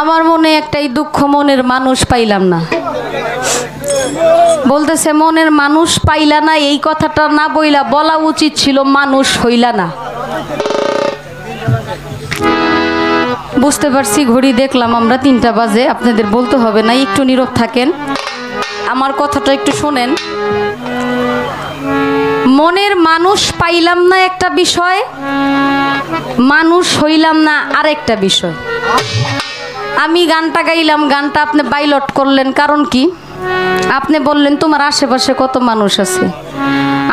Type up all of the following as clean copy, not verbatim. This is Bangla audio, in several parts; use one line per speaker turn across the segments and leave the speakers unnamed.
আমার মনে একটাই দুঃখ, মনের মানুষ পাইলাম না। বলতেছে মনের মানুষ পাইলা না, এই কথাটা না বইলা বলা উচিত ছিল মানুষ হইলা না। বুঝতে পারছি, ঘড়ি দেখলাম আমরা 3টা বাজে। আপনাদের বলতে হবে না, একটু নীরব থাকেন, আমার কথাটা একটু শোনেন। মনের মানুষ পাইলাম না একটা বিষয়, মানুষ হইলাম না আরেকটা বিষয়। আমি গানটা গাইলাম, গানটা আপনি বাইলট করলেন, কারণ কি? আপনি বললেন তোমার আশেপাশে কত মানুষ আছে,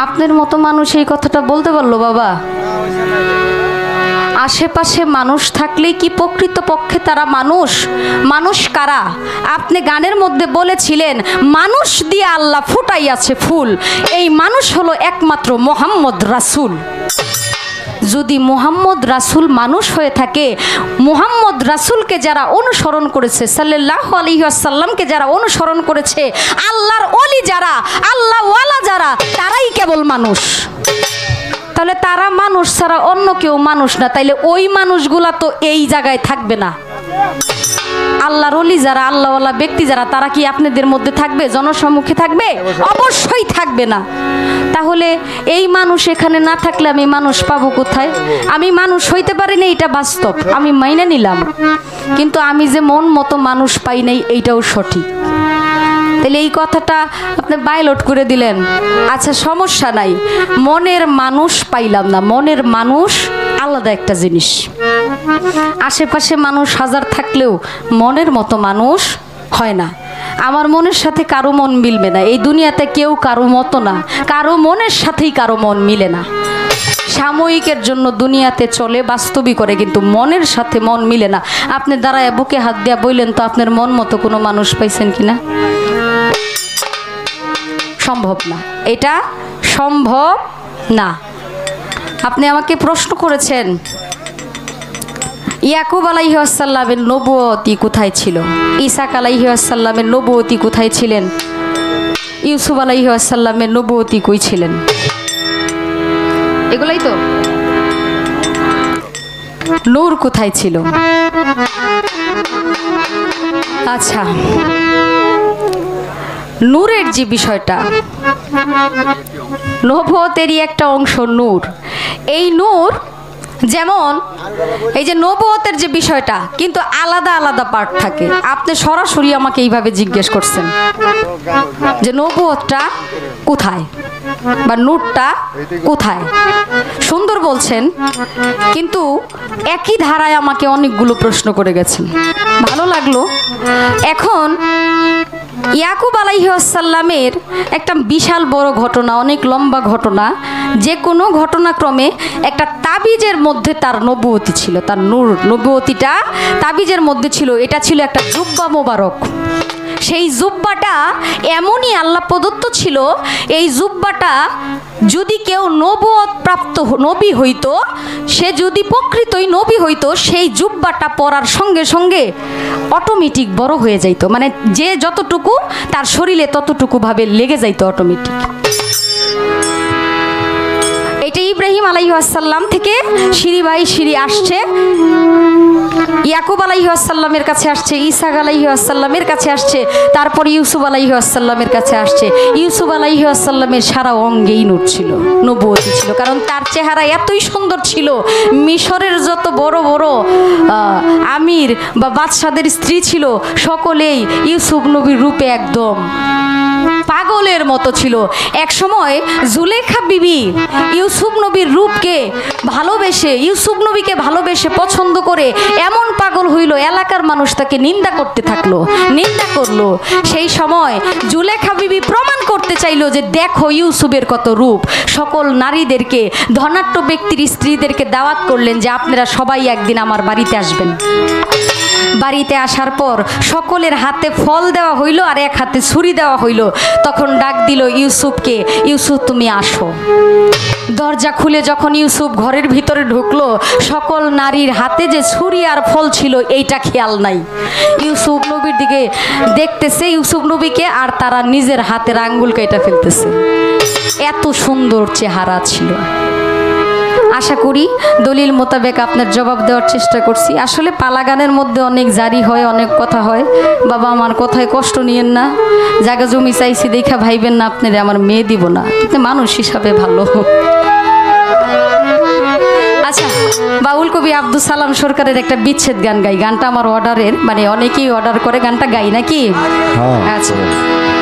আপনার মতো মানুষ এই কথাটা বলতে পারলো বাবা? আশেপাশে মানুষ থাকলেই কি প্রকৃতপক্ষে তারা মানুষ? মানুষ কারা? আপনি গানের মধ্যে বলেছিলেন মানুষ দিয়ে আল্লাহ ফুটাইয়াছে ফুল, এই মানুষ হলো একমাত্র মোহাম্মদ রাসূল। যদি মোহাম্মদ রাসূল মানুষ হয়ে থাকে, মোহাম্মদ রাসূলকে যারা অনুসরণ করেছে, সাল্লাল্লাহু আলাইহি ওয়াসাল্লামকে যারা অনুসরণ করেছে, আল্লাহর ওলি যারা, আল্লাহ ওয়ালা যারা, তারাই কেবল মানুষ। তাহলে তারা মানুষ ছাড়া অন্য কেউ মানুষ না, তাইলে ওই মানুষগুলা তো এই জায়গায় থাকবে না। আল্লাহর ওলি যারা, আল্লাহওয়ালা ব্যক্তি যারা, তারা কি আপনাদের মধ্যে থাকবে, জনসম্মুখে থাকবে? অবশ্যই থাকবে না। তাহলে এই মানুষ এখানে না থাকলে আমি মানুষ পাবো কোথায়? আমি মানুষ হইতে পারি না, এটা বাস্তব, আমি মাইনে নিলাম, কিন্তু আমি যে মন মতো মানুষ পাই নাই এইটাও সঠিক। তাহলে এই কথাটা আপনি বাইলট করে দিলেন। আচ্ছা, সমস্যা নাই, মনের মানুষ পাইলাম না। মনের মানুষ আলাদা একটা জিনিস। আশেপাশে মানুষ হাজার থাকলেও মনের মতো মানুষ হয় না। আমার মনের সাথে কারো মন মিলবে না, এই দুনিয়াতে কেউ কারো মতো না, কারো মনের সাথেই কারো মন মিলে না। সাময়িকের জন্য দুনিয়াতে চলে, বাস্তবিক করে, কিন্তু মনের সাথে মন মিলে না। আপনি দাঁড়ায় বুকে হাত দিয়া বললেন তো আপনার মন মতো কোনো মানুষ পাইছেন কিনা? সম্ভব না, এটা সম্ভব না। আপনি আমাকে প্রশ্ন করেছেন ইয়াকুব আলাইহিস সালামের নবুয়তি কোথায় ছিল, ঈসা আলাইহিস সালামের নবুয়তি কোথায় ছিলেন, ইউসুফ আলাইহিস সালামের নবুয়তি কই ছিলেন? এগুলাই তো। নূর কোথায় ছিল? আচ্ছা, নূরের যে বিষয়টা, নবুয়তেরই একটা অংশ নূর। এই নূর যেমন এই যে নবুয়তের যে বিষয়টা, কিন্তু আলাদা আলাদা পার্ট থাকে। আপনি সরাসরি আমাকে এইভাবে জিজ্ঞেস করছেন যে নবুয়তটা কোথায় বা নূরটা কোথায়। সুন্দর বলছেন, কিন্তু একই ধারায় আমাকে অনেকগুলো প্রশ্ন করে গেছেন, ভালো লাগলো। এখন ইয়াকুব আলাইহিস সালামের একটা বিশাল বড় ঘটনা, অনেক লম্বা ঘটনা, যে কোনো ঘটনাক্রমে একটা তাবিজের মধ্যে তার নবুয়তি ছিল, তার নূর নবুয়তিটা তাবিজের মধ্যে ছিল। এটা ছিল একটা জুব্বা মোবারক। সেই জুব্বাটা এমনই আল্লাহ প্রদত্ত ছিল, এই জুব্বাটা যদি কেউ নবুয়ত প্রাপ্ত নবী হইতো, সে যদি প্রকৃতই নবী হইতো, সেই জুব্বাটা পরার সঙ্গে সঙ্গে অটোমেটিক বড় হয়ে যাইত, মানে যে যতটুকু তার শরীরে ততটুকু ভাবে লেগে যাইত অটোমেটিক। এটা ইব্রাহিম আলাইহিস সালাম থেকে সিঁড়ি বাই সিঁড়ি আসছে, ইয়াকুব আলাইহিস সালামের কাছে আসছে, ঈসা আলাইহিস সালামের কাছে আসছে, তারপর ইউসুফ আলাইহিস সালামের কাছে আসছে। ইউসুফ আলাইহিস সালামের সারা অঙ্গেই নূর ছিল, নবুয়তি ছিল, কারণ তার চেহারা এতই সুন্দর ছিল, মিশরের যত বড় বড় আমির বা বাদশাদের স্ত্রী ছিল, সকলেই ইউসুফ নবীর রূপে একদম পাগলের মতো ছিল। এক সময় জুলেখা বিবি ইউসুফ নবীর রূপকে ভালোবেসে, ইউসুফ নবীকে ভালোবেসে পছন্দ করে এমন পাগল হইল, এলাকার মানুষ তাকে নিন্দা করতে থাকলো, নিন্দা করলো। সেই সময় জুলেখা বিবি প্রমাণ করতে চাইলো যে দেখো ইউসুফের কত রূপ। সকল নারীদেরকে, ধনাঢ্য ব্যক্তির স্ত্রীদেরকে দাওয়াত করলেন যে আপনারা সবাই একদিন আমার বাড়িতে আসবেন। বাড়িতে আসার পর সকলের হাতে ফল দেওয়া হইল আর এক হাতে ছুরি দেওয়া হইল। তখন ডাক দিল ইউসুফকে, ইউসুফ তুমি আসো। দরজা খুলে যখন ইউসুফ ঘরের ভিতরে ঢুকলো, সকল নারীর হাতে যে ছুরি আর ফল ছিল এইটা খেয়াল নাই। ইউসুফ নবীর দিকে দেখতেছে, ইউসুফ নবীকে, আর তারা নিজের হাতের আঙ্গুল কেটে ফেলতেছে। এত সুন্দর চেহারা ছিল। আশা করি দলিল মোতাবেক আপনার জবাব দেওয়ার চেষ্টা করছি। আসলে পালা গানের মধ্যে অনেক জারি হয়, অনেক কথা হয়। বাবা আমার কথায় কষ্ট নিয়েন না, জায়গা জমি চাইছি দেখা ভাইবেন না আপনারা আমার মেয়ে দিব না, কিন্তু মানুষ হিসাবে ভালো। আচ্ছা, বাউল কবি আব্দুল সালাম সরকারের একটা বিচ্ছেদ গান গাই। গানটা আমার অর্ডারের, মানে অনেকেই অর্ডার করে গানটা গাই নাকি? আচ্ছা।